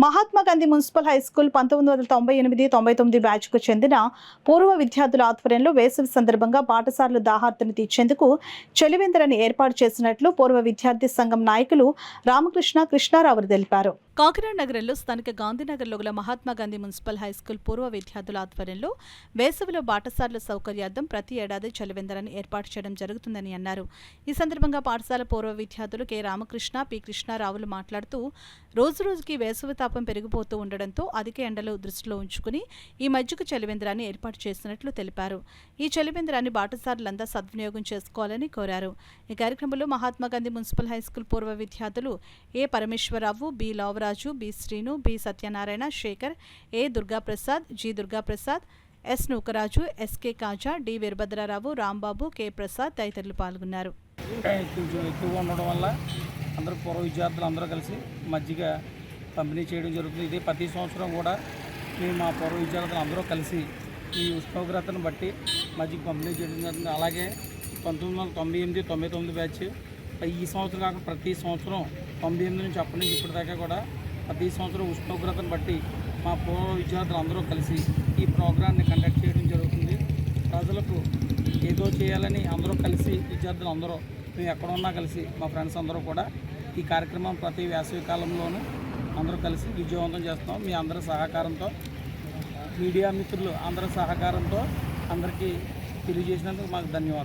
Mahatma Gandhi municipal high school 1998-99 బ్యాచ్కు చెందిన పూర్వ విద్యార్థుల ఆధ్వర్యంలో వేసవి సందర్భంగా పాఠశాలలు దాహార్తిని తీర్చేందుకు చలివేంద్రాన్ని ఏర్పాటు చేసినట్లు పూర్వ విద్యార్థి సంఘం నాయకులు రామకృష్ణ కృష్ణారావు తెలిపారు. కాకినాడ నగరంలో స్థానిక గాంధీనగర్లో గల Mahatma Gandhi municipal high school పూర్వ విద్యార్థుల ఆధ్వర్యంలో వేసవిలో బాటసార్ల సౌకర్యార్థం ప్రతి ఏడాది చలివేంద్రాన్ని ఏర్పాటు చేయడం జరుగుతుందని అన్నారు. ఈ సందర్భంగా పాఠశాల పూర్వ విద్యార్థులు కె రామకృష్ణ, పి కృష్ణారావులు మాట్లాడుతూ రోజురోజుకి వేసవి తాపం పెరిగిపోతూ ఉండడంతో అధిక ఎండలు దృష్టిలో ఉంచుకుని ఈ మజ్జిగ చలివేంద్రాన్ని ఏర్పాటు చేసినట్లు తెలిపారు. ఈ చలివేంద్రాన్ని బాటసారులంతా సద్వినియోగం చేసుకోవాలని కోరారు. ఈ కార్యక్రమంలో Mahatma Gandhi municipal high school పూర్వ విద్యార్థులు A Parameswararao, B Raju, B Srinu, B Satyanarayana, Sekhar, A Durgaprasad, G Durgaprasad, S Nookaraju, SK Kaja, D Veerabhadrarao, Rambabu, K Prasad తదితరులు పాల్గొన్నారు. కొంచెం ఎక్కువగా ఉండడం వల్ల అందరూ పూర్వ విద్యార్థులు అందరూ కలిసి మజ్జిగ పంపిణీ చేయడం జరుగుతుంది. ఇది ప్రతి సంవత్సరం కూడా మేము మా పూర్వ విద్యార్థులు అందరూ కలిసి ఈ ఉష్ణోగ్రతను బట్టి మజ్జిగ పంపిణీ చేయడం జరుగుతుంది. అలాగే 1998-99 బ్యాచ్ ఈ సంవత్సరం కాక ప్రతి సంవత్సరం 98 నుంచి అప్పటి నుంచి ఇప్పటిదాకా కూడా ప్రతి సంవత్సరం ఉష్ణోగ్రతను బట్టి మా పూర్వ విద్యార్థులు అందరూ కలిసి ఈ ప్రోగ్రాన్ని కండక్ట్ చేయడం జరుగుతుంది. ప్రజలకు ఏదో చేయాలని అందరూ కలిసి విద్యార్థులు అందరూ మేము ఎక్కడున్నా కలిసి మా ఫ్రెండ్స్ అందరూ కూడా ఈ కార్యక్రమం ప్రతి వేసవి కాలంలోనూ అందరూ కలిసి విజయవంతం చేస్తున్నాం. మీ అందరి సహకారంతో, మీడియా మిత్రులు అందరి సహకారంతో అందరికీ తెలియజేసినందుకు మాకు ధన్యవాదాలు.